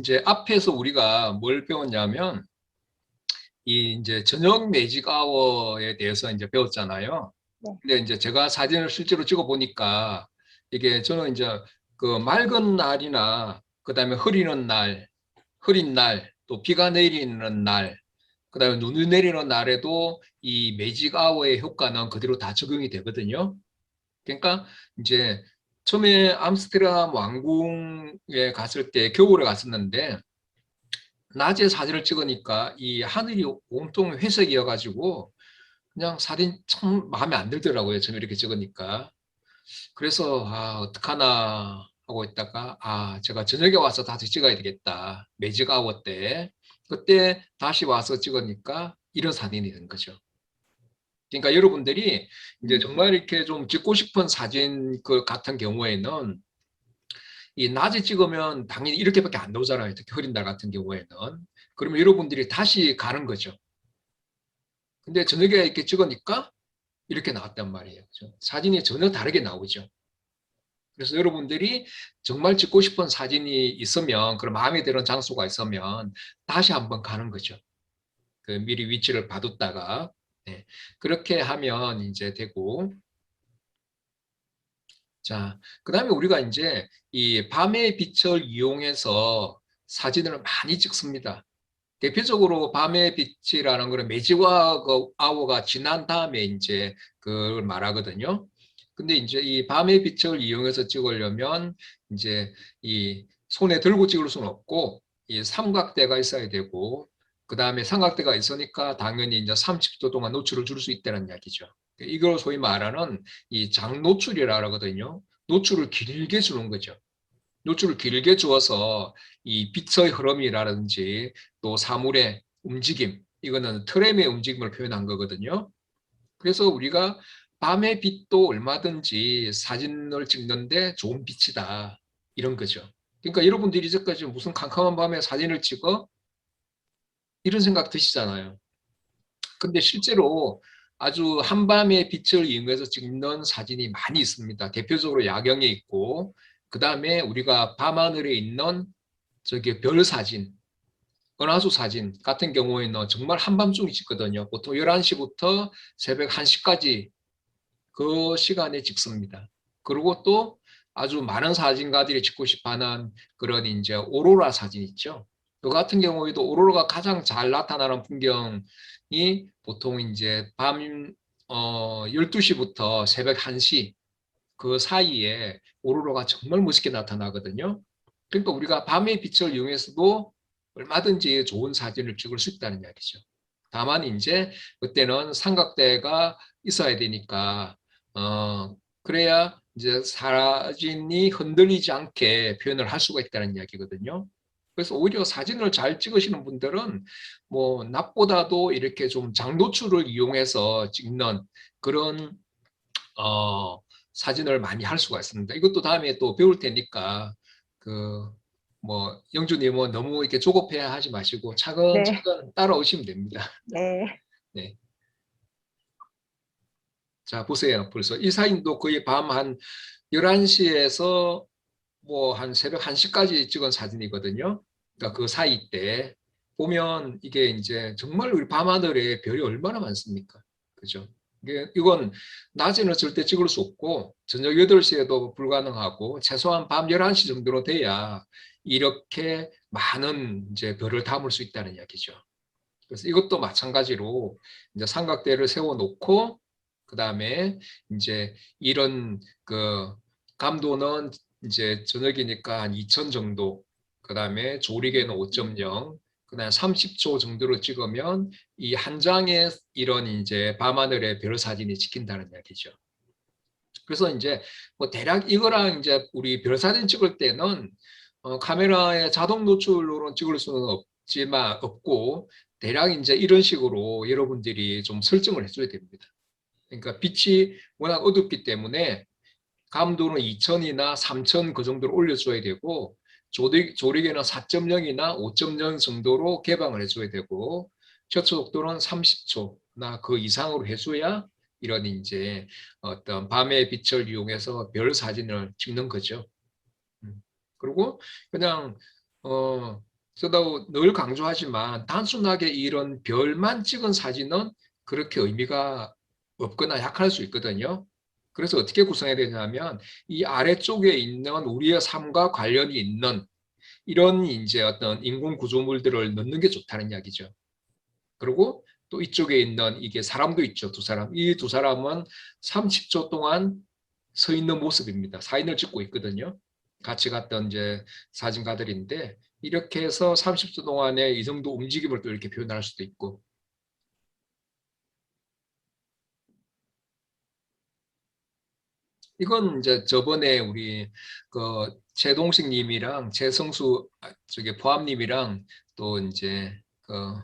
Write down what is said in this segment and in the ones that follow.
이제 앞에서 우리가 뭘 배웠냐면 이 이제 저녁 매직 아워에 대해서 이제 배웠잖아요. 네. 근데 이제 제가 사진을 실제로 찍어 보니까 이게 저는 이제 그 맑은 날이나 그다음에 흐린 날, 또 비가 내리는 날, 그다음에 눈이 내리는 날에도 이 매직 아워의 효과는 그대로 다 적용이 되거든요. 그러니까 이제 처음에 암스테르담 왕궁에 갔을 때 겨울에 갔었는데 낮에 사진을 찍으니까 이 하늘이 온통 회색이어가지고 그냥 사진 참 마음에 안 들더라고요. 저는 이렇게 찍으니까. 그래서 어떡하나 하고 있다가 제가 저녁에 와서 다시 찍어야 되겠다. 매직 아워 때. 그때 다시 와서 찍으니까 이런 사진이 된 거죠. 그러니까 여러분들이 이제 정말 이렇게 좀 찍고 싶은 사진 그 같은 경우에는 이 낮에 찍으면 당연히 이렇게밖에 안 나오잖아요. 특히 흐린 날 같은 경우에는. 그러면 여러분들이 다시 가는 거죠. 근데 저녁에 이렇게 찍으니까 이렇게 나왔단 말이에요. 그죠? 사진이 전혀 다르게 나오죠. 그래서 여러분들이 정말 찍고 싶은 사진이 있으면, 그런 마음에 드는 장소가 있으면 다시 한번 가는 거죠. 그 미리 위치를 봐뒀다가. 네. 그렇게 하면 이제 되고. 자, 그 다음에 우리가 이제 이 밤의 빛을 이용해서 사진을 많이 찍습니다. 대표적으로 밤의 빛이라는 거는 매직와 아워가 지난 다음에 이제 그걸 말하거든요. 근데 이제 이 밤의 빛을 이용해서 찍으려면 이제 이 손에 들고 찍을 수는 없고 이 삼각대가 있어야 되고 그 다음에 삼각대가 있으니까 당연히 이제 30도 동안 노출을 줄 수 있다는 이야기죠. 이걸 소위 말하는 이 장노출이라 하거든요. 노출을 길게 주는 거죠. 노출을 길게 주어서 이 빛의 흐름이라든지 또 사물의 움직임, 이거는 트램의 움직임을 표현한 거거든요. 그래서 우리가 밤의 빛도 얼마든지 사진을 찍는데 좋은 빛이다. 이런 거죠. 그러니까 여러분들이 이제까지 무슨 캄캄한 밤에 사진을 찍어? 이런 생각 드시잖아요. 근데 실제로 아주 한밤의 빛을 이용해서 찍는 사진이 많이 있습니다. 대표적으로 야경에 있고, 그 다음에 우리가 밤하늘에 있는 저기 별 사진, 은하수 사진 같은 경우에는 정말 한밤중에 찍거든요. 보통 11시부터 새벽 1시까지 그 시간에 찍습니다. 그리고 또 아주 많은 사진가들이 찍고 싶어하는 그런 이제 오로라 사진 있죠. 그 같은 경우에도 오로라가 가장 잘 나타나는 풍경이 보통 이제 밤 12시부터 새벽 1시 그 사이에 오로라가 정말 멋있게 나타나거든요. 그러니까 우리가 밤의 빛을 이용해서도 얼마든지 좋은 사진을 찍을 수 있다는 이야기죠. 다만 이제 그때는 삼각대가 있어야 되니까 그래야 이제 사진이 흔들리지 않게 표현을 할 수가 있다는 이야기거든요. 그래서 오히려 사진을 잘 찍으시는 분들은 뭐 낮보다도 이렇게 좀 장노출을 이용해서 찍는 그런 사진을 많이 할 수가 있습니다. 이것도 다음에 또 배울 테니까 그 뭐 영주님은 너무 이렇게 조급해 하지 마시고 네. 차근차근 따라오시면 됩니다. 네. 네. 자, 보세요. 벌써 이 사진도 거의 밤 한 11시에서 뭐 한 새벽 1시까지 찍은 사진이거든요. 그러니까 그 사이 때 보면 이게 이제 정말 우리 밤하늘에 별이 얼마나 많습니까? 그죠? 이건 낮에는 절대 찍을 수 없고 저녁 8시에도 불가능하고 최소한 밤 11시 정도로 돼야 이렇게 많은 이제 별을 담을 수 있다는 이야기죠. 그래서 이것도 마찬가지로 이제 삼각대를 세워 놓고 그다음에 이제 이런 그 감도는 이제 저녁이니까 한 2000 정도, 그다음에 조리개는 5.0, 그다음에 30초 정도로 찍으면 이 한 장의 이런 이제 밤하늘의 별 사진이 찍힌다는 이야기죠. 그래서 이제 뭐 대략 이거랑 이제 우리 별 사진 찍을 때는 카메라에 자동 노출로는 찍을 수는 없고 대략 이제 이런 식으로 여러분들이 좀 설정을 해줘야 됩니다. 그러니까 빛이 워낙 어둡기 때문에 감도는 2000이나 3000 그 정도로 올려줘야 되고 조리개는 4.0이나 5.0 정도로 개방을 해줘야 되고 셔터 속도는 30초나 그 이상으로 해줘야 이런 이제 어떤 밤의 빛을 이용해서 별 사진을 찍는 거죠. 그리고 그냥 저도 늘 강조하지만 단순하게 이런 별만 찍은 사진은 그렇게 의미가 없거나 약할 수 있거든요. 그래서 어떻게 구성해야 되냐면 이 아래쪽에 있는 우리의 삶과 관련이 있는 이런 이제 어떤 인공 구조물들을 넣는 게 좋다는 이야기죠. 그리고 또 이쪽에 있는 이게 사람도 있죠. 두 사람. 이 두 사람은 30초 동안 서 있는 모습입니다. 사진을 찍고 있거든요. 같이 갔던 이제 사진가들인데 이렇게 해서 30초 동안에 이 정도 움직임을 또 이렇게 표현할 수도 있고 이건 이제 저번에 우리 그 최동식 님이랑 최성수 저기 포함님이랑 또 이제 그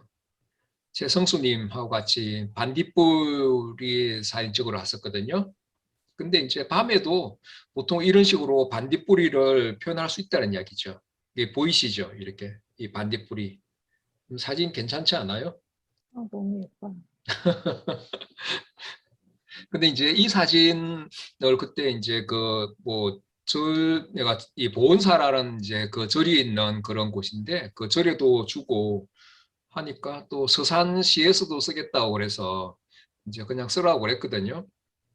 최성수님하고 같이 반딧불이 사진 찍으러 왔었거든요. 근데 이제 밤에도 보통 이런 식으로 반딧불이를 표현할 수 있다는 이야기죠. 이게 보이시죠? 이렇게 이 반딧불이 사진 괜찮지 않아요? 너무 예뻐요. 근데 이제 이 사진을 그때 이제 그 뭐 절 내가 이 보온사라는 이제 그 절이 있는 그런 곳인데 그 절에도 주고 하니까 또 서산시에서도 쓰겠다고 그래서 이제 그냥 쓰라고 그랬거든요.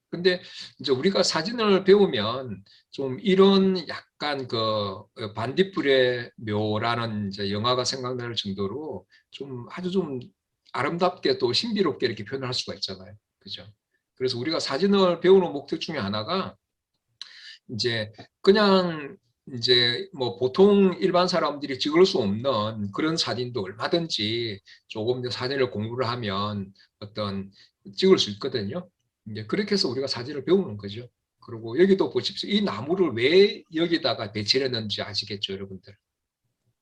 근데 이제 우리가 사진을 배우면 좀 이런 약간 그 반딧불의 묘라는 이제 영화가 생각날 정도로 좀 아주 좀 아름답게 또 신비롭게 이렇게 표현할 수가 있잖아요. 그죠? 그래서 우리가 사진을 배우는 목적 중에 하나가 이제 그냥 이제 뭐 보통 일반 사람들이 찍을 수 없는 그런 사진도 얼마든지 조금 더 사진을 공부를 하면 어떤 찍을 수 있거든요. 이제 그렇게 해서 우리가 사진을 배우는 거죠. 그리고 여기도 보십시오. 이 나무를 왜 여기다가 배치를 했는지 아시겠죠, 여러분들?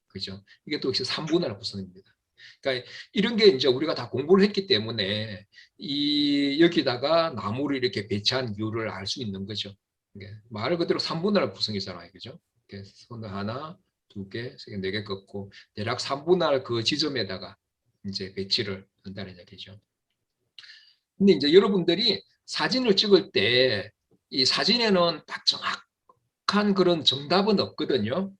그죠? 이게 또 역시 3분할 구성입니다. 그러니까 이런 게 이제 우리가 다 공부를 했기 때문에 이 여기다가 나무를 이렇게 배치한 이유를 알 수 있는 거죠. 말 그대로 3분할 구성이잖아요. 그죠? 손 하나, 두 개, 세 개, 네 개 긋고 대략 3분할 그 지점에다가 이제 배치를 한다는 얘기죠. 근데 이제 여러분들이 사진을 찍을 때 이 사진에는 딱 정확한 그런 정답은 없거든요.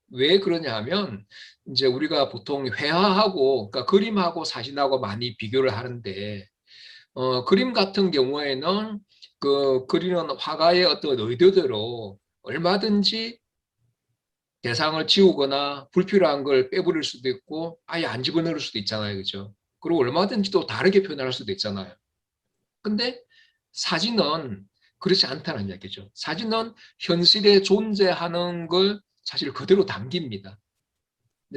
왜 그러냐 하면 이제 우리가 보통 회화하고 그러니까 그림하고 사진하고 많이 비교를 하는데 그림 같은 경우에는 그 그리는 화가의 어떤 의도대로 얼마든지 대상을 지우거나 불필요한 걸 빼버릴 수도 있고 아예 안 집어넣을 수도 있잖아요. 그죠? 그리고 얼마든지 또 다르게 표현할 수도 있잖아요. 근데 사진은 그렇지 않다는 얘기죠. 사진은 현실에 존재하는 걸 사실 그대로 담깁니다.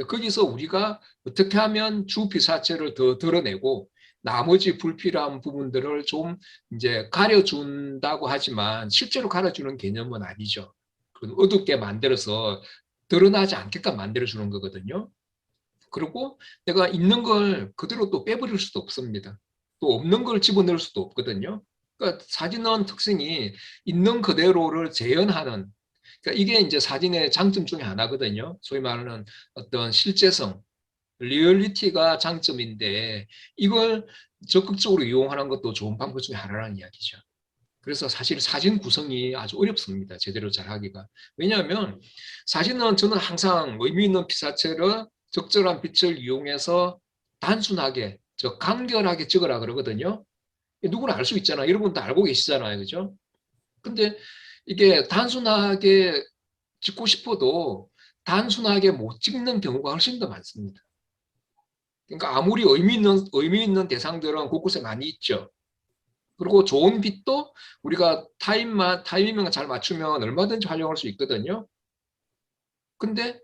거기서 우리가 어떻게 하면 주 피사체를 더 드러내고 나머지 불필요한 부분들을 좀 이제 가려준다고 하지만 실제로 가려주는 개념은 아니죠. 어둡게 만들어서 드러나지 않게끔 만들어주는 거거든요. 그리고 내가 있는 걸 그대로 또 빼버릴 수도 없습니다. 또 없는 걸 집어넣을 수도 없거든요. 그러니까 사진은 특징이 있는 그대로를 재현하는 그러니까 이게 이제 사진의 장점 중에 하나거든요. 소위 말하는 어떤 실제성, 리얼리티가 장점인데 이걸 적극적으로 이용하는 것도 좋은 방법 중에 하나라는 이야기죠. 그래서 사실 사진 구성이 아주 어렵습니다. 제대로 잘하기가. 왜냐하면 사진은 저는 항상 의미 있는 피사체를 적절한 빛을 이용해서 단순하게, 간결하게 찍으라 그러거든요. 누구나 알 수 있잖아요. 여러분도 알고 계시잖아요. 그죠? 근데 이게 단순하게 찍고 싶어도 단순하게 못 찍는 경우가 훨씬 더 많습니다. 그러니까 아무리 의미 있는 대상들은 곳곳에 많이 있죠. 그리고 좋은 빛도 우리가 타이밍만 잘 맞추면 얼마든지 활용할 수 있거든요. 근데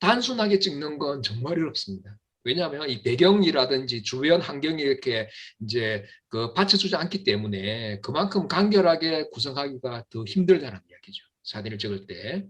단순하게 찍는 건 정말 어렵습니다. 왜냐하면 이 배경이라든지 주변 환경이 이렇게 이제 그 받쳐주지 않기 때문에 그만큼 간결하게 구성하기가 더 힘들다는 이야기죠. 사진을 찍을 때.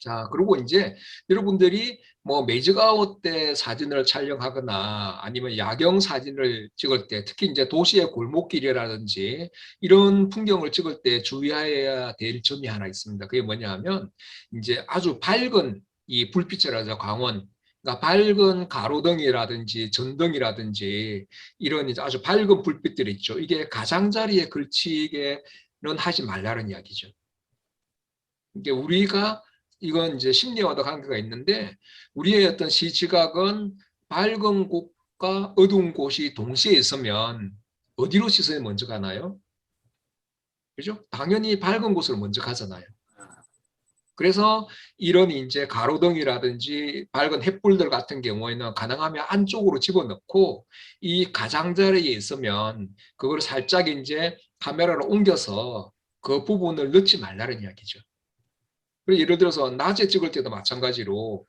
자, 그리고 이제 여러분들이 뭐 매직아웃 때 사진을 촬영하거나 아니면 야경 사진을 찍을 때 특히 이제 도시의 골목길이라든지 이런 풍경을 찍을 때 주의해야 될 점이 하나 있습니다. 그게 뭐냐 하면 이제 아주 밝은 이 불빛이라서 광원, 그러니까 밝은 가로등이라든지 전등이라든지 이런 이제 아주 밝은 불빛들 있죠. 이게 가장자리에 걸치게는 하지 말라는 이야기죠. 이게 우리가 이건 이제 심리와도 관계가 있는데 우리의 어떤 시지각은 밝은 곳과 어두운 곳이 동시에 있으면 어디로 시선이 먼저 가나요? 그죠? 당연히 밝은 곳으로 먼저 가잖아요. 그래서 이런 이제 가로등이라든지 밝은 횃불들 같은 경우에는 가능하면 안쪽으로 집어넣고 이 가장자리에 있으면 그걸 살짝 이제 카메라로 옮겨서 그 부분을 넣지 말라는 이야기죠. 그리고 예를 들어서 낮에 찍을 때도 마찬가지로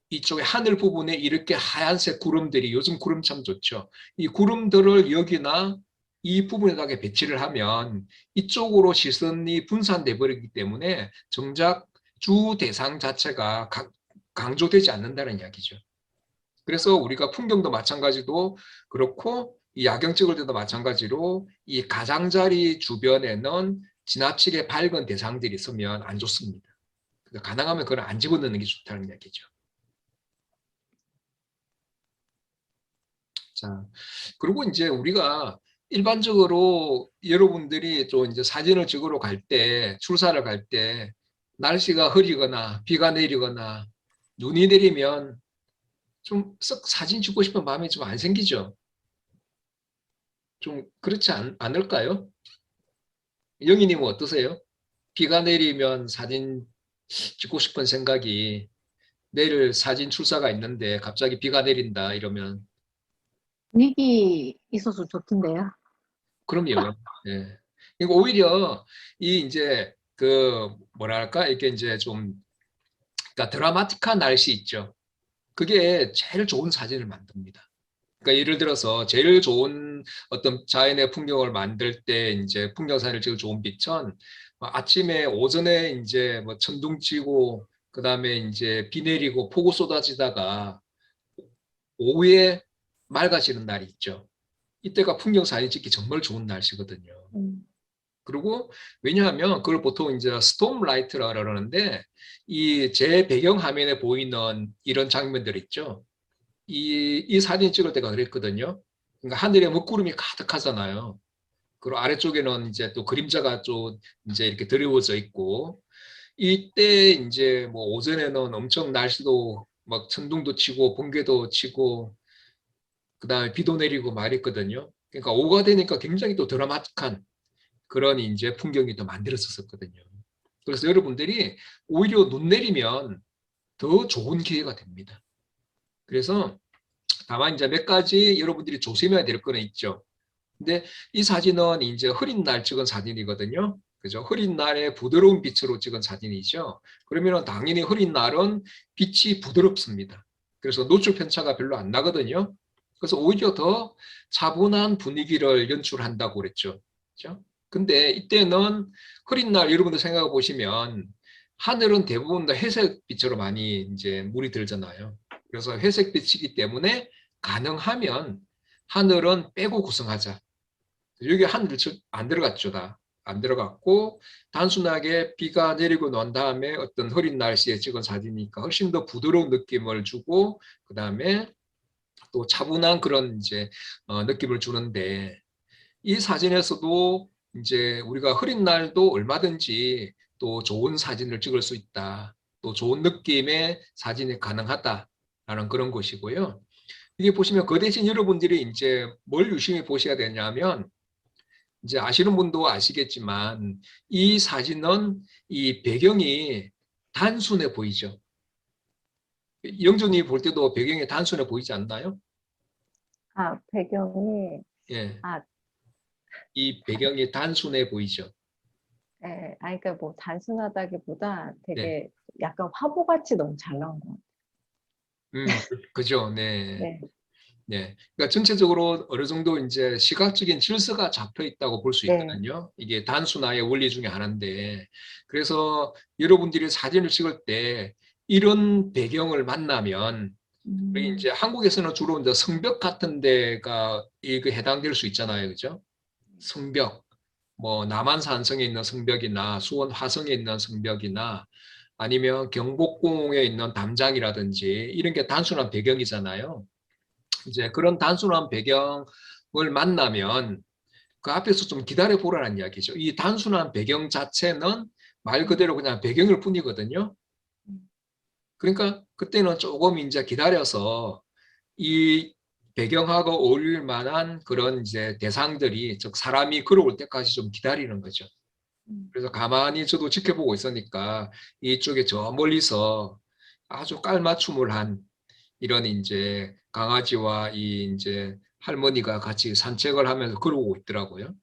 이쪽에 하늘 부분에 이렇게 하얀색 구름들이 요즘 구름 참 좋죠. 이 구름들을 여기나 이 부분에다가 배치를 하면 이쪽으로 시선이 분산돼 버리기 때문에 정작 주 대상 자체가 강조되지 않는다는 이야기죠. 그래서 우리가 풍경도 마찬가지도 그렇고 이 야경 찍을 때도 마찬가지로 이 가장자리 주변에는 지나치게 밝은 대상들이 있으면 안 좋습니다. 가능하면 그걸 안 집어넣는 게 좋다는 이야기죠. 자, 그리고 이제 우리가 일반적으로 여러분들이 또 이제 사진을 찍으러 갈 때, 출사를 갈 때, 날씨가 흐리거나 비가 내리거나 눈이 내리면 좀 썩 사진 찍고 싶은 마음이 좀 안 생기죠. 좀 그렇지 않을까요? 영희님은 어떠세요? 비가 내리면 사진 찍고 싶은 생각이 내일 사진 출사가 있는데 갑자기 비가 내린다 이러면 분위기 있어서 좋던데요. 그럼요. 예. 그러니까 오히려 이 이제 그 뭐랄까 이렇게 이제 좀 그러니까 드라마틱한 날씨 있죠. 그게 제일 좋은 사진을 만듭니다. 그러니까 예를 들어서 제일 좋은 어떤 자연의 풍경을 만들 때 이제 풍경 사진을 찍을 좋은 빛은 아침에 오전에 이제 뭐 천둥 치고 그다음에 이제 비 내리고 폭우 쏟아지다가 오후에 맑아지는 날이 있죠. 이때가 풍경 사진 찍기 정말 좋은 날씨거든요. 그리고 왜냐하면 그걸 보통 이제 스톰 라이트라 그러는데 이 제 배경 화면에 보이는 이런 장면들 있죠. 이 사진 찍을 때가 그랬거든요. 그러니까 하늘에 먹구름이 가득하잖아요. 그리고 아래쪽에는 이제 또 그림자가 좀 이제 이렇게 드리워져 있고 이때 이제 뭐 오전에는 엄청 날씨도 막 천둥도 치고 번개도 치고 그다음에 비도 내리고 말했거든요. 그러니까 오후가 되니까 굉장히 또 드라마틱한 그런 이제 풍경이 또 만들어졌었거든요. 그래서 여러분들이 오히려 눈 내리면 더 좋은 기회가 됩니다. 그래서 다만 이제 몇 가지 여러분들이 조심해야 될 거는 있죠. 근데 이 사진은 이제 흐린 날 찍은 사진이거든요. 그죠? 흐린 날에 부드러운 빛으로 찍은 사진이죠. 그러면 당연히 흐린 날은 빛이 부드럽습니다. 그래서 노출 편차가 별로 안 나거든요. 그래서 오히려 더 차분한 분위기를 연출한다고 그랬죠. 그죠? 근데 이때는 흐린 날 여러분들 생각해 보시면 하늘은 대부분 다 회색 빛으로 많이 이제 물이 들잖아요. 그래서 회색 빛이기 때문에 가능하면 하늘은 빼고 구성하자. 여기 하늘 안 들어갔죠, 다. 안 들어갔고 단순하게 비가 내리고 난 다음에 어떤 흐린 날씨에 찍은 사진이니까 훨씬 더 부드러운 느낌을 주고 그다음에 또 차분한 그런 이제 느낌을 주는데 이 사진에서도 이제 우리가 흐린 날도 얼마든지 또 좋은 사진을 찍을 수 있다. 또 좋은 느낌의 사진이 가능하다라는 그런 것이고요. 이게 보시면 그 대신 여러분들이 이제 뭘 유심히 보셔야 되냐면 이제 아시는 분도 아시겠지만 이 사진은 이 배경이 단순해 보이죠. 영준이 볼 때도 배경이 단순해 보이지 않나요? 아, 배경이, 예, 아, 이 배경이 단순해 보이죠. 예, 아니, 그러니까 뭐 단순하다기보다 네, 되게 약간 화보같이 너무 잘 나온 것 같아요. 그죠. 네. 네, 네. 그러니까 전체적으로 어느 정도 이제 시각적인 질서가 잡혀 있다고 볼 수 네. 있거든요. 이게 단순화의 원리 중에 하나인데. 그래서 여러분들이 사진을 찍을 때 이런 배경을 만나면 우리 이제 한국에서는 주로 이제 성벽 같은 데가 이거 해당될 수 있잖아요. 그죠? 성벽. 뭐 남한산성에 있는 성벽이나 수원 화성에 있는 성벽이나 아니면 경복궁에 있는 담장이라든지 이런 게 단순한 배경이잖아요. 이제 그런 단순한 배경을 만나면 그 앞에서 좀 기다려 보라는 이야기죠. 이 단순한 배경 자체는 말 그대로 그냥 배경일 뿐이거든요. 그러니까 그때는 조금 이제 기다려서 이 배경하고 어울릴 만한 그런 이제 대상들이, 즉 사람이 걸어올 때까지 좀 기다리는 거죠. 그래서 가만히 저도 지켜보고 있으니까 이쪽에 저 멀리서 아주 깔맞춤을 한 이런 이제 강아지와 이 이제 할머니가 같이 산책을 하면서 걸어오고 있더라고요.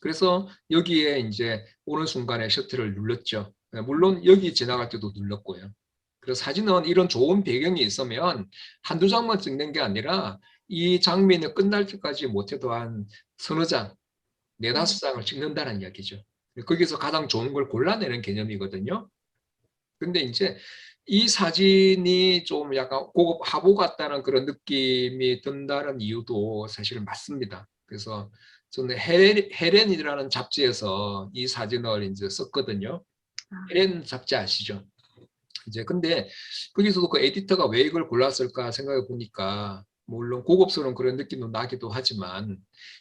그래서 여기에 이제 오는 순간에 셔터를 눌렀죠. 물론 여기 지나갈 때도 눌렀고요. 그래서 사진은 이런 좋은 배경이 있으면 한두 장만 찍는 게 아니라 이 장면이 끝날 때까지 못해도 한 서너 장, 네다섯 장을 찍는다는 이야기죠. 거기서 가장 좋은 걸 골라내는 개념이거든요. 근데 이제 이 사진이 좀 약간 고급 화보 같다는 그런 느낌이 든다는 이유도 사실 맞습니다. 그래서 저는 헤렌이라는 잡지에서 이 사진을 이제 썼거든요. 헤렌 잡지 아시죠? 이제 근데 거기서도 그 에디터가 왜 이걸 골랐을까 생각해 보니까 물론 고급스러운 그런 느낌도 나기도 하지만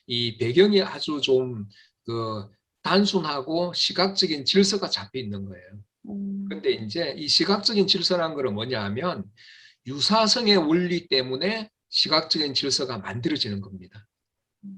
이 배경이 아주 좀 그 단순하고 시각적인 질서가 잡혀 있는 거예요. 근데 이제 이 시각적인 질서라는 것은 뭐냐 하면 유사성의 원리 때문에 시각적인 질서가 만들어지는 겁니다.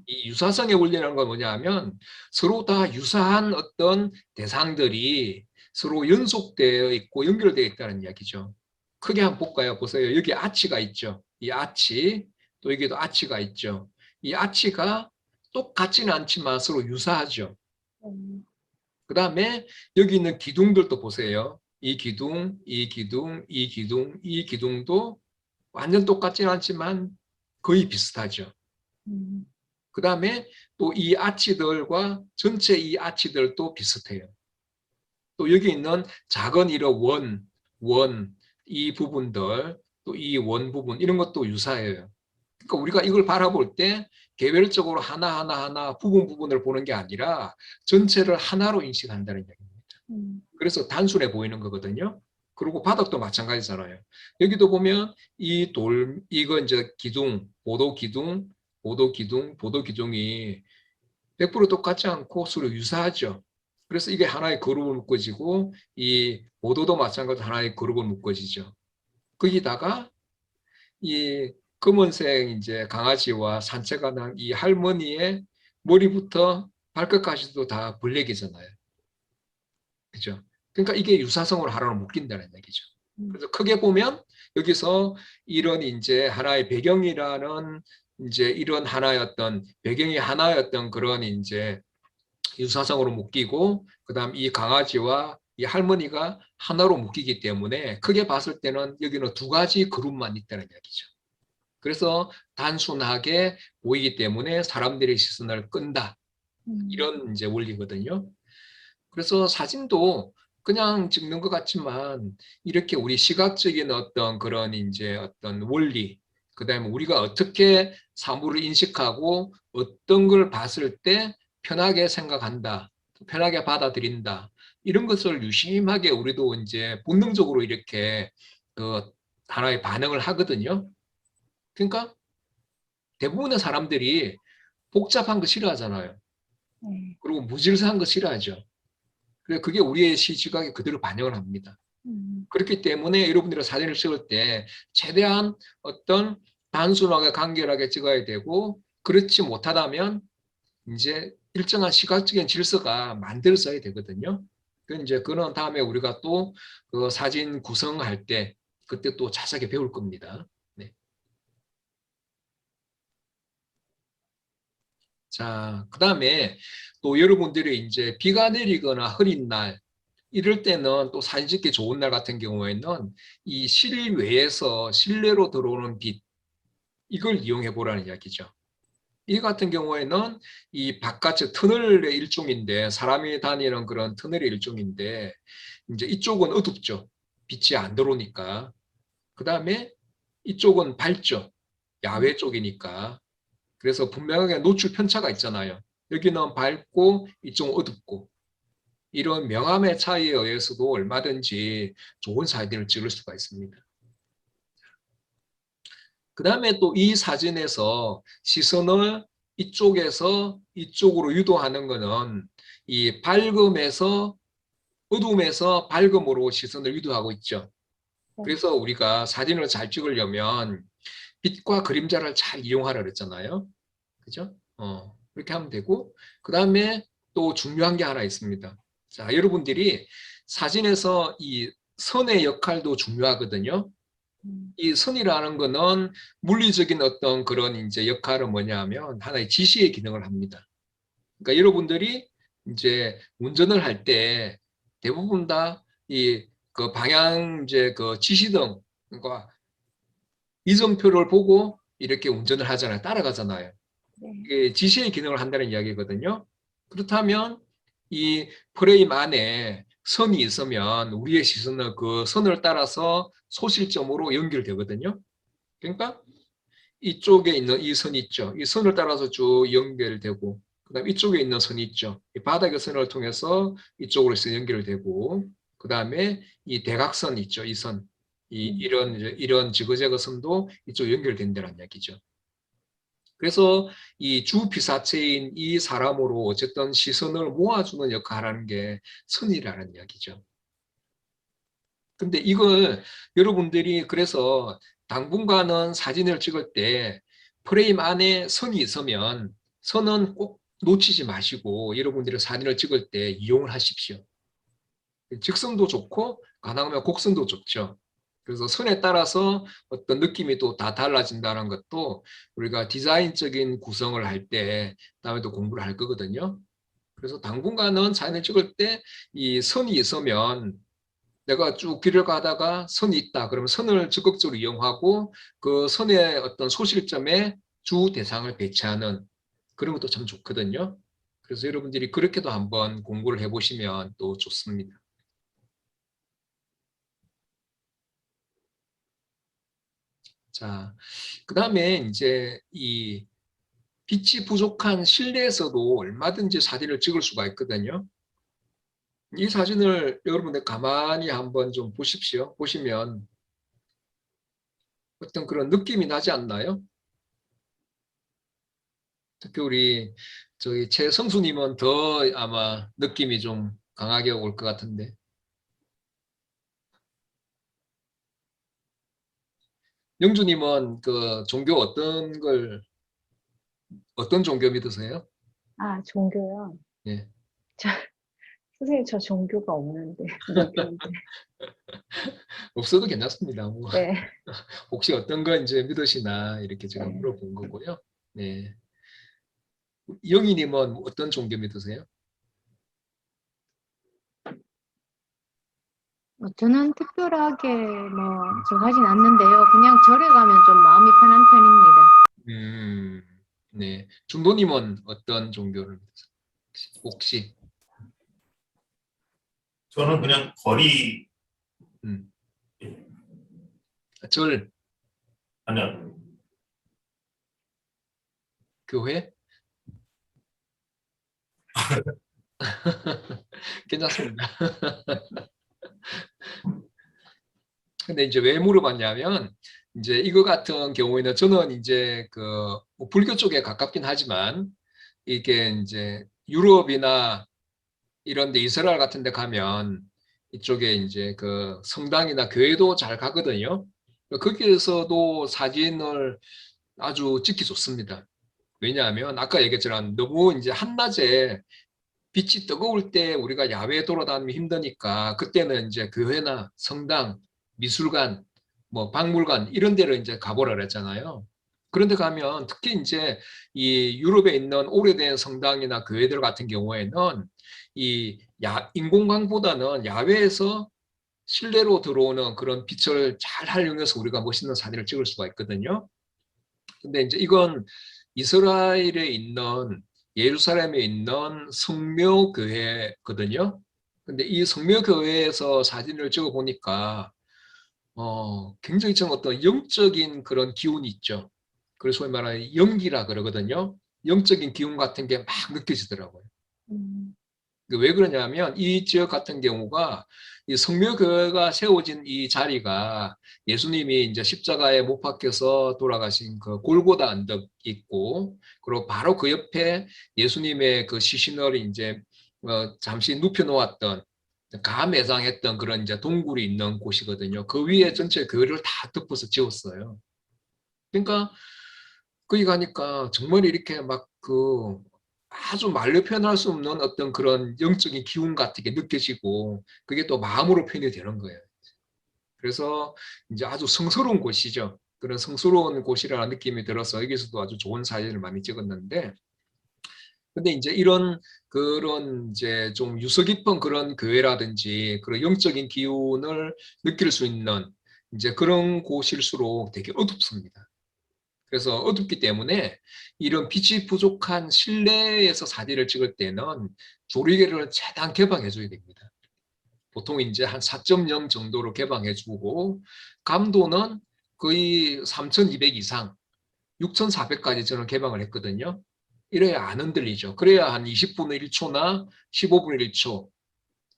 이 유사성의 원리라는 건 뭐냐 하면 서로 다 유사한 어떤 대상들이 서로 연속되어 있고 연결되어 있다는 이야기죠. 크게 한번 볼까요? 보세요. 여기 아치가 있죠. 이 아치, 또 여기도 아치가 있죠. 이 아치가 똑같지는 않지만 서로 유사하죠. 그 다음에 여기 있는 기둥들도 보세요. 이 기둥, 이 기둥, 이 기둥, 이 기둥도 완전 똑같지는 않지만 거의 비슷하죠. 그 다음에 또 이 아치들과 전체 이 아치들도 비슷해요. 또 여기 있는 작은 이런 이 부분들, 또 이 원 부분, 이런 것도 유사해요. 그러니까 우리가 이걸 바라볼 때 개별적으로 하나하나 부분을 보는 게 아니라 전체를 하나로 인식한다는 얘기입니다. 그래서 단순해 보이는 거거든요. 그리고 바닥도 마찬가지잖아요. 여기도 보면 이 이거 이제 기둥, 보도 기둥이 100% 똑같지 않고 서로 유사하죠. 그래서 이게 하나의 그룹으로 묶어지고 이 보도도 마찬가지로 하나의 그룹으로 묶어지죠. 거기다가 이 검은색 이제 강아지와 산책하는 이 할머니의 머리부터 발끝까지도 다 블랙이잖아요. 그죠? 그러니까 이게 유사성을 하나로 묶인다는 얘기죠. 그래서 크게 보면 여기서 이런 이제 하나의 배경이라는 이제 이런 하나의 어떤 배경이 하나였던 그런 이제 유사성으로 묶이고 그다음 이 강아지와 이 할머니가 하나로 묶이기 때문에 크게 봤을 때는 여기는 두 가지 그룹만 있다는 이야기죠. 그래서 단순하게 보이기 때문에 사람들의 시선을 끈다. 이런 이제 원리거든요. 그래서 사진도 그냥 찍는 것 같지만 이렇게 우리 시각적인 어떤 그런 이제 어떤 원리, 그다음에 우리가 어떻게 사물을 인식하고 어떤 걸 봤을 때 편하게 생각한다, 편하게 받아들인다, 이런 것을 유심하게 우리도 이제 본능적으로 이렇게 그 하나의 반응을 하거든요. 그러니까 대부분의 사람들이 복잡한 거 싫어하잖아요. 그리고 무질서한 거 싫어하죠. 그게 우리의 시각에 그대로 반영을 합니다. 그렇기 때문에 여러분들이 사진을 찍을 때 최대한 어떤 단순하게 간결하게 찍어야 되고 그렇지 못하다면 이제 일정한 시각적인 질서가 만들어져야 되거든요. 그 이제 그런 다음에 우리가 또 그 사진 구성할 때 그때 또 자세하게 배울 겁니다. 네. 자, 그 다음에 또 여러분들이 이제 비가 내리거나 흐린 날, 이럴 때는 또 사진 찍기 좋은 날 같은 경우에는 이 실외에서 실내로 들어오는 빛, 이걸 이용해 보라는 이야기죠. 이 같은 경우에는 이 바깥의 터널의 일종인데, 사람이 다니는 그런 터널의 일종인데, 이제 이쪽은 어둡죠. 빛이 안 들어오니까. 그 다음에 이쪽은 밝죠. 야외 쪽이니까. 그래서 분명하게 노출 편차가 있잖아요. 여기는 밝고 이쪽은 어둡고. 이런 명암의 차이에 의해서도 얼마든지 좋은 사진을 찍을 수가 있습니다. 그 다음에 또 이 사진에서 시선을 이쪽에서 이쪽으로 유도하는 것은 이 밝음에서 어둠에서 밝음으로 시선을 유도하고 있죠. 네. 그래서 우리가 사진을 잘 찍으려면 빛과 그림자를 잘 이용하라 그랬잖아요. 그죠? 그렇게 하면 되고, 그 다음에 또 중요한 게 하나 있습니다. 자, 여러분들이 사진에서 이 선의 역할도 중요하거든요. 이 선이라는 거는 물리적인 어떤 그런 이제 역할은 뭐냐면 하나의 지시의 기능을 합니다. 그러니까 여러분들이 이제 운전을 할 때 대부분 다 이 그 방향 이제 그 지시등, 그러니까 이정표를 보고 이렇게 운전을 하잖아요. 따라가잖아요. 네. 이게 지시의 기능을 한다는 이야기거든요. 그렇다면 이 프레임 안에 선이 있으면 우리의 시선은 그 선을 따라서 소실점으로 연결되거든요. 그러니까 이쪽에 있는 이 선 있죠. 이 선을 따라서 쭉 연결되고, 그다음 이쪽에 있는 선이 있죠. 이 바닥의 선을 통해서 이쪽으로 해서 연결되고, 그다음에 이 대각선 있죠. 이 선, 이런 지그재그 선도 이쪽 연결된다는 이야기죠. 그래서 이 주 피사체인 이 사람으로 어쨌든 시선을 모아주는 역할을 하는 게 선이라는 이야기죠. 근데 이걸 여러분들이 그래서 당분간은 사진을 찍을 때 프레임 안에 선이 있으면 선은 꼭 놓치지 마시고 여러분들이 사진을 찍을 때 이용을 하십시오. 직선도 좋고 가능하면 곡선도 좋죠. 그래서 선에 따라서 어떤 느낌이 또 다 달라진다는 것도 우리가 디자인적인 구성을 할 때 다음에도 공부를 할 거거든요. 그래서 당분간은 사진을 찍을 때 이 선이 있으면 내가 쭉 길을 가다가 선이 있다. 그러면 선을 적극적으로 이용하고 그 선의 어떤 소실점에 주 대상을 배치하는 그런 것도 참 좋거든요. 그래서 여러분들이 그렇게도 한번 공부를 해보시면 또 좋습니다. 자, 그 다음에 이제 이 빛이 부족한 실내에서도 얼마든지 사진을 찍을 수가 있거든요. 이 사진을 여러분들 가만히 한번 좀 보십시오. 보시면 어떤 그런 느낌이 나지 않나요? 특히 우리 저희 최성수님은 더 아마 느낌이 좀 강하게 올 것 같은데. 영주님은 그 종교 어떤 종교 믿으세요? 아, 종교요? 예. 저, 선생님, 저 종교가 없는데, 무교인데. 없어도 괜찮습니다. 뭐 네, 혹시 어떤 거 이제 믿으시나 이렇게 제가 네. 물어본 거고요. 네. 영희님은 어떤 종교 믿으세요? 저는 특별하게 정하진 않는데요. 그냥 절에 가면 좀 마음이 편한 편입니다. 네. 중도님은 어떤 종교를 믿으세요? 혹시? 저는 그냥 거리 음. 절, 아니야 교회? 괜찮습니다. 근데 이제 왜 물어봤냐면, 이제 이거 같은 경우에는 저는 이제 뭐 불교 쪽에 가깝긴 하지만, 이게 이제 유럽이나 이런 데 이스라엘 같은 데 가면 이쪽에 이제 그 성당이나 교회도 잘 가거든요. 거기에서도 사진을 아주 찍기 좋습니다. 왜냐하면 아까 얘기했지만 너무 이제 한낮에 빛이 뜨거울 때 우리가 야외에 돌아다니면 힘드니까 그때는 이제 교회나 성당, 미술관, 뭐 박물관 이런 데를 이제 가보라 그랬잖아요. 그런데 가면 특히 이제 이 유럽에 있는 오래된 성당이나 교회들 같은 경우에는 이 인공광보다는 야외에서 실내로 들어오는 그런 빛을 잘 활용해서 우리가 멋있는 사진을 찍을 수가 있거든요. 근데 이제 이건 이스라엘에 있는 예루살렘에 있는 성묘교회거든요. 근데 이 성묘교회에서 사진을 찍어 보니까 굉장히 좀 어떤 영적인 그런 기운이 있죠. 그래서 소위 말하는 영기라 그러거든요. 영적인 기운 같은 게 막 느껴지더라고요. 음, 왜 그러냐면 이 지역 같은 경우가 이 성묘교회가 세워진 이 자리가 예수님이 이제 십자가에 못 박혀서 돌아가신 그 골고다 언덕 있고, 그리고 바로 그 옆에 예수님의 그 시신을 이제 잠시 눕혀 놓았던 가매장했던 그런 이제 동굴이 있는 곳이거든요. 그 위에 전체 교회를 다 덮어서 지었어요. 그러니까 거기 가니까 정말 이렇게 막 그 아주 말로 표현할 수 없는 어떤 그런 영적인 기운 같은 게 느껴지고 그게 또 마음으로 표현이 되는 거예요. 그래서 이제 아주 성스러운 곳이죠. 그런 성스러운 곳이라는 느낌이 들어서 여기서도 아주 좋은 사진을 많이 찍었는데, 근데 이제 이런 그런 이제 좀 유서 깊은 그런 교회라든지 그런 영적인 기운을 느낄 수 있는 이제 그런 곳일수록 되게 어둡습니다. 그래서 어둡기 때문에 이런 빛이 부족한 실내에서 사진을 찍을 때는 조리개를 최대한 개방해 줘야 됩니다. 보통 이제 한 4.0 정도로 개방해 주고, 감도는 거의 3200 이상, 6400까지 저는 개방을 했거든요. 이래야 안 흔들리죠. 그래야 한 20분의 1초나 15분의 1초,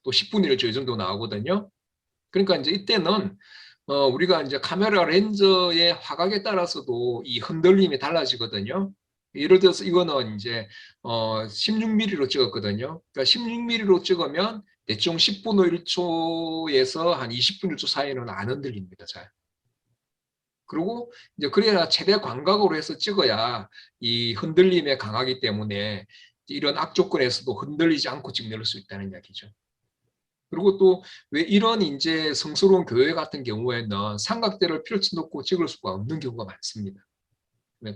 또 10분의 1초 이 정도 나오거든요. 그러니까 이제 이때는 우리가 이제 카메라 렌즈의 화각에 따라서도 이 흔들림이 달라지거든요. 예를 들어서 이거는 이제 16mm로 찍었거든요. 그러니까 16mm로 찍으면 대충 10분의 1초에서 한 20분의 1초 사이는 안 흔들립니다. 잘. 그리고 이제 그래야 최대 광각으로 해서 찍어야 이 흔들림에 강하기 때문에 이런 악조건에서도 흔들리지 않고 찍는 수 있다는 이야기죠. 그리고 또 왜 이런 이제 성스러운 교회 같은 경우에는 삼각대를 펼쳐놓고 찍을 수가 없는 경우가 많습니다.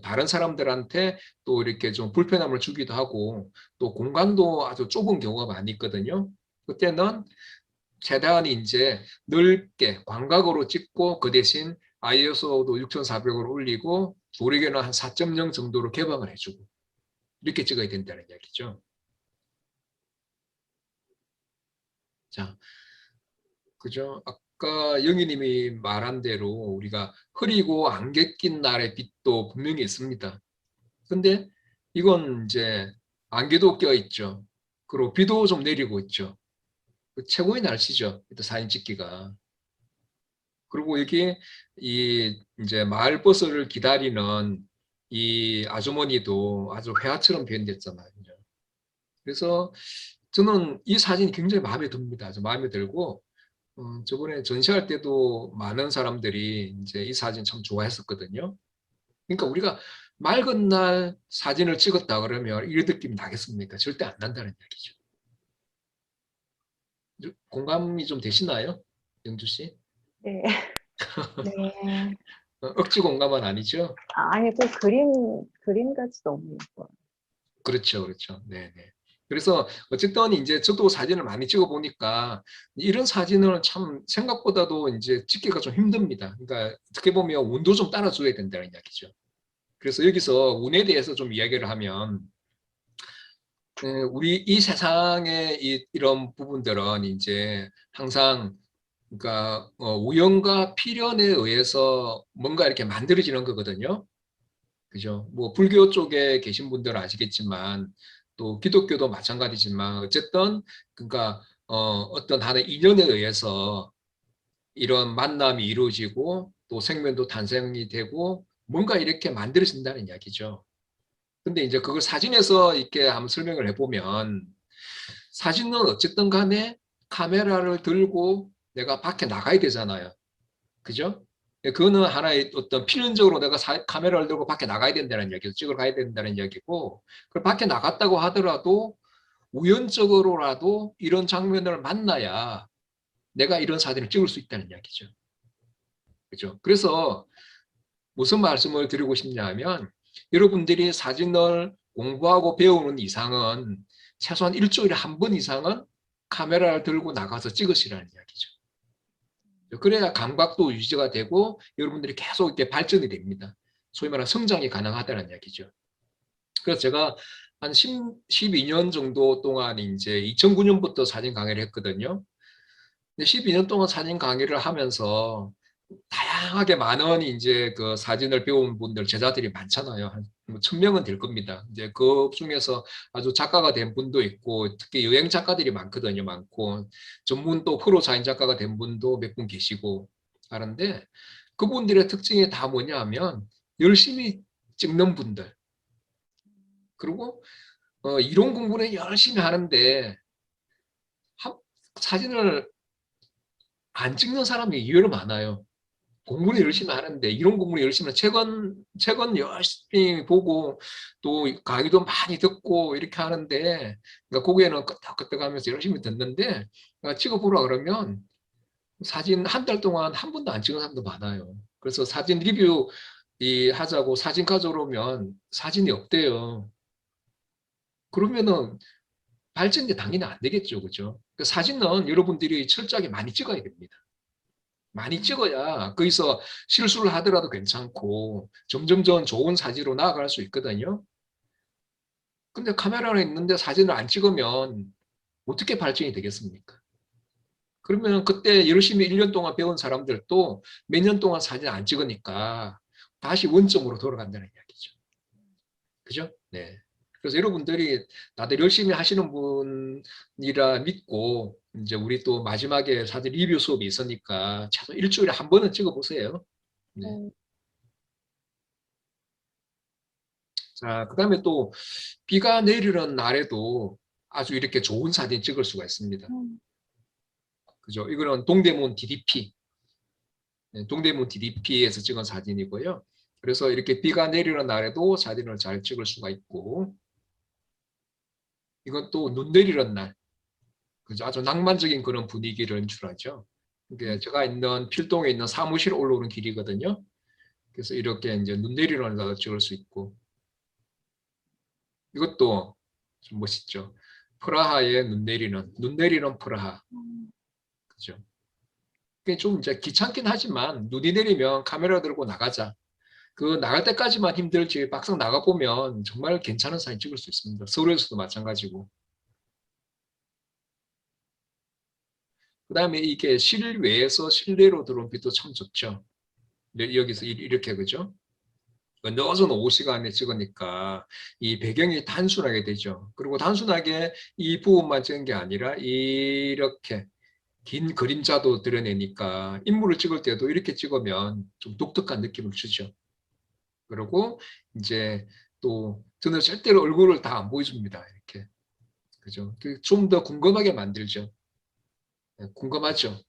다른 사람들한테 또 이렇게 좀 불편함을 주기도 하고 또 공간도 아주 좁은 경우가 많이 있거든요. 그때는 최대한 이제 넓게 광각으로 찍고 그 대신 ISO도 6400으로 올리고 조리개는 한 4.0 정도로 개방을 해주고 이렇게 찍어야 된다는 이야기죠. 자, 그죠? 아까 영희님이 말한 대로 우리가 흐리고 안개 낀 날의 빛도 분명히 있습니다. 근데 이건 이제 안개도 껴 있죠. 그리고 비도 좀 내리고 있죠. 최고의 날씨죠. 이때 사진 찍기가. 그리고 여기 이 이제 마을버스를 기다리는 이 아주머니도 아주 회화처럼 표현됐잖아요. 그래서 저는 이 사진이 굉장히 마음에 듭니다. 아주 마음에 들고 저번에 전시할 때도 많은 사람들이 이제 이 사진 참 좋아했었거든요. 그러니까 우리가 맑은 날 사진을 찍었다 그러면 이런 느낌이 나겠습니까? 절대 안 난다는 얘기죠. 공감이 좀 되시나요? 영주 씨? 네. 네. 억지 공감은 아니죠? 아니, 그 그림같이 너무 예뻐요. 그렇죠, 그렇죠. 네, 네. 그래서 어쨌든 이제 저도 사진을 많이 찍어 보니까 이런 사진을 참 생각보다도 이제 찍기가 좀 힘듭니다. 그러니까 어떻게 보면 운도 좀 따라줘야 된다는 이야기죠. 그래서 여기서 운에 대해서 좀 이야기를 하면, 우리 이 세상의 이런 부분들은 이제 항상 그러니까 우연과 필연에 의해서 뭔가 이렇게 만들어지는 거거든요. 그죠? 뭐 불교 쪽에 계신 분들은 아시겠지만 또 기독교도 마찬가지지만 어쨌든 그러니까 어떤 하나의 인연에 의해서 이런 만남이 이루어지고 또 생명도 탄생이 되고 뭔가 이렇게 만들어진다는 이야기죠. 근데 이제 그걸 사진에서 이렇게 한번 설명을 해보면 사진은 어쨌든 간에 카메라를 들고 내가 밖에 나가야 되잖아요. 그죠? 그거는 하나의 어떤 필연적으로 내가 카메라를 들고 밖에 나가야 된다는 이야기죠. 찍으러 가야 된다는 이야기고, 그 밖에 나갔다고 하더라도 우연적으로라도 이런 장면을 만나야 내가 이런 사진을 찍을 수 있다는 이야기죠. 그죠? 그래서 무슨 말씀을 드리고 싶냐면 여러분들이 사진을 공부하고 배우는 이상은 최소한 일주일에 한 번 이상은 카메라를 들고 나가서 찍으시라는 이야기죠. 그래야 감각도 유지가 되고 여러분들이 계속 이렇게 발전이 됩니다. 소위 말하는 성장이 가능하다는 이야기죠. 그래서 제가 한 12년 정도 동안 이제 2009년부터 사진 강의를 했거든요. 근데 12년 동안 사진 강의를 하면서 다양하게 많은 이제 그 사진을 배운 분들, 제자들이 많잖아요. 한 1000명은 될 겁니다. 이제 그 중에서 아주 작가가 된 분도 있고, 특히 여행 작가들이 많거든요. 많고, 전문 또 프로 사진 작가가 된 분도 몇 분 계시고 하는데, 그분들의 특징이 다 뭐냐 하면, 열심히 찍는 분들. 그리고, 이론 공부는 열심히 하는데, 사진을 안 찍는 사람이 의외로 많아요. 공부를 열심히 하는데 이론 공부를 열심히 책은 열심히 보고 또 강의도 많이 듣고 이렇게 하는데 그러니까 고개는 끄덕끄덕하면서 열심히 듣는데 찍어보라 그러면 사진 한 달 동안 한 번도 안 찍은 사람도 많아요. 그래서 사진 리뷰 하자고 사진 가져오면 사진이 없대요. 그러면은 발전이 당연히 안 되겠죠, 그죠? 사진은 여러분들이 철저하게 많이 찍어야 됩니다. 많이 찍어야 거기서 실수를 하더라도 괜찮고 점점점 좋은 사진으로 나아갈 수 있거든요. 근데 카메라가 있는데 사진을 안 찍으면 어떻게 발전이 되겠습니까? 그러면 그때 열심히 1년 동안 배운 사람들도 몇 년 동안 사진 안 찍으니까 다시 원점으로 돌아간다는 이야기죠. 그죠? 네. 그래서 여러분들이 다들 열심히 하시는 분이라 믿고 이제 우리 또 마지막에 사진 리뷰 수업이 있으니까 최소 일주일에 한 번은 찍어보세요. 네. 자, 그다음에 또 비가 내리는 날에도 아주 이렇게 좋은 사진 찍을 수가 있습니다. 그죠? 이거는 동대문 DDP. 네, 동대문 DDP에서 찍은 사진이고요. 그래서 이렇게 비가 내리는 날에도 사진을 잘 찍을 수가 있고, 이건 또 눈 내리는 날. 그죠? 아주 낭만적인 그런 분위기를 연출하죠. 그러니까 제가 있는 필동에 있는 사무실 올라오는 길이거든요. 그래서 이렇게 이제 눈 내리는 날도 찍을 수 있고, 이것도 좀 멋있죠. 프라하의 눈 내리는 프라하. 그죠? 그게 좀 이제 귀찮긴 하지만 눈이 내리면 카메라 들고 나가자. 그 나갈 때까지만 힘들지 막상 나가보면 정말 괜찮은 사진 찍을 수 있습니다. 서울에서도 마찬가지고. 그 다음에 이게 실외에서 실내로 들어온 빛도 참 좋죠. 여기서 이렇게 그죠? 늦은 오후 시간에 찍으니까 이 배경이 단순하게 되죠. 그리고 단순하게 이 부분만 찍은 게 아니라 이렇게 긴 그림자도 드러내니까 인물을 찍을 때도 이렇게 찍으면 좀 독특한 느낌을 주죠. 그리고 이제 또 저는 절대로 얼굴을 다 안 보여줍니다. 이렇게. 그죠? 좀 더 궁금하게 만들죠. 궁금하죠?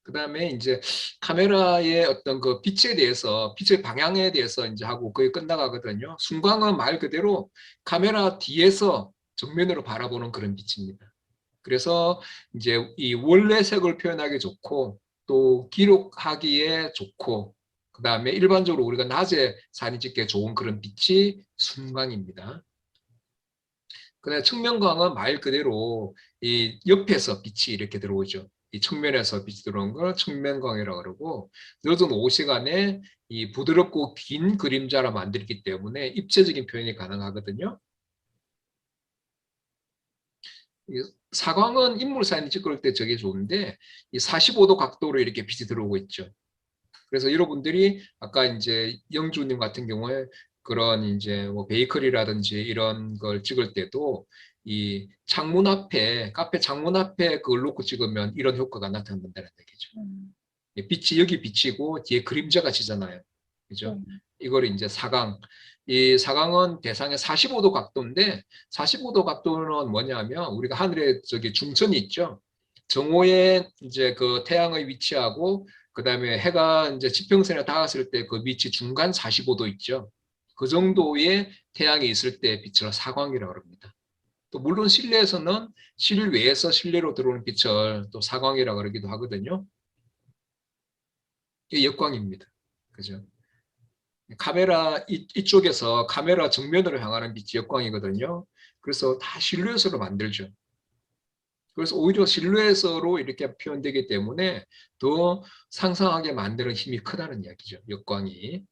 그 다음에 이제 카메라의 어떤 그 빛에 대해서, 빛의 방향에 대해서 이제 하고 거의 끝나가거든요. 순광은 말 그대로 카메라 뒤에서 정면으로 바라보는 그런 빛입니다. 그래서 이제 이 원래 색을 표현하기 좋고 또 기록하기에 좋고 그 다음에 일반적으로 우리가 낮에 사진 찍기에 좋은 그런 빛이 순광입니다. 그다음에 측면광은 말 그대로 이 옆에서 빛이 이렇게 들어오죠. 이 측면에서 빛이 들어오는 걸 측면광이라고 그러고 늦은 오후 시간에 이 부드럽고 긴 그림자로 만들기 때문에 입체적인 표현이 가능하거든요. 사광은 인물 사진 찍을 때 저게 좋은데 이 45도 각도로 이렇게 빛이 들어오고 있죠. 그래서 여러분들이 아까 이제 영주님 같은 경우에 그런 이제 뭐 베이커리라든지 이런 걸 찍을 때도 이 창문 앞에 카페 창문 앞에 그걸 놓고 찍으면 이런 효과가 나타난다는 얘기죠. 빛이 여기 비치고 뒤에 그림자가 지잖아요. 그죠? 이걸 이제 사광. 이 사광은 대상의 45도 각도인데 45도 각도는 뭐냐면 우리가 하늘에 저기 중천이 있죠. 정오에 이제 그 태양의 위치하고 그다음에 해가 이제 지평선에 닿았을 때 그 위치 중간 45도 있죠. 그 정도의 태양이 있을 때 빛을 사광이라고 합니다. 또 물론 실내에서는 실외에서 실내로 들어오는 빛을 또 사광이라고 그러기도 하거든요. 이게 역광입니다. 그죠? 카메라 이쪽에서 카메라 정면으로 향하는 빛이 역광이거든요. 그래서 다 실루엣으로 만들죠. 그래서 오히려 실루엣으로 이렇게 표현되기 때문에 더 상상하게 만드는 힘이 크다는 이야기죠. 역광이.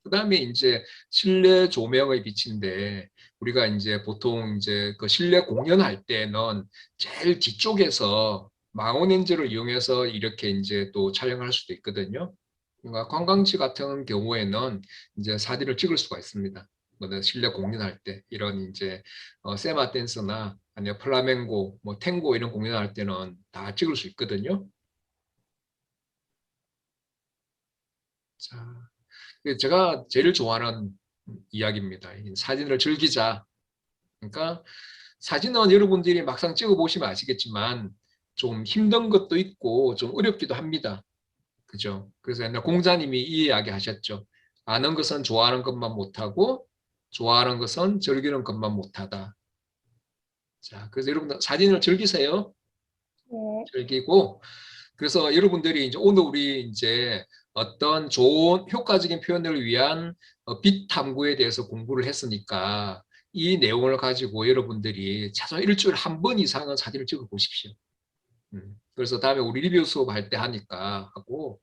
그 다음에 이제 실내 조명의 빛인데 우리가 이제 보통 이제 그 실내 공연할 때는 제일 뒤쪽에서 망원렌즈를 이용해서 이렇게 이제 또 촬영할 수도 있거든요. 그러니까 관광지 같은 경우에는 이제 사진을 찍을 수가 있습니다. 실내 공연할 때 이런 이제 세마 댄스나 아니면 플라멩고, 뭐 탱고 이런 공연할 때는 다 찍을 수 있거든요. 자, 제가 제일 좋아하는 이야기입니다. 이 사진을 즐기자. 그러니까 사진은 여러분들이 막상 찍어보시면 아시겠지만 좀 힘든 것도 있고 좀 어렵기도 합니다. 그죠? 그래서 옛날 공자님이 이 이야기 하셨죠. 아는 것은 좋아하는 것만 못하고 좋아하는 것은 즐기는 것만 못하다. 자, 그래서 여러분들 사진을 즐기세요. 네. 즐기고, 그래서 여러분들이 이제 오늘 우리 이제 어떤 좋은 효과적인 표현을 위한 빛 탐구에 대해서 공부를 했으니까 이 내용을 가지고 여러분들이 최소한 일주일에 한 번 이상은 사진을 찍어 보십시오. 그래서 다음에 우리 리뷰 수업 할 때 하니까 하고,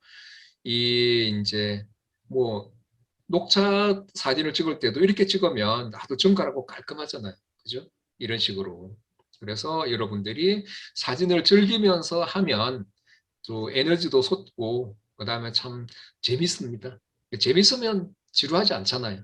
이 이제 뭐 녹차 사진을 찍을 때도 이렇게 찍으면 나도 정갈하고 깔끔하잖아요. 그죠? 이런 식으로. 그래서 여러분들이 사진을 즐기면서 하면 또 에너지도 솟고 그다음에 참 재밌습니다. 재밌으면 지루하지 않잖아요.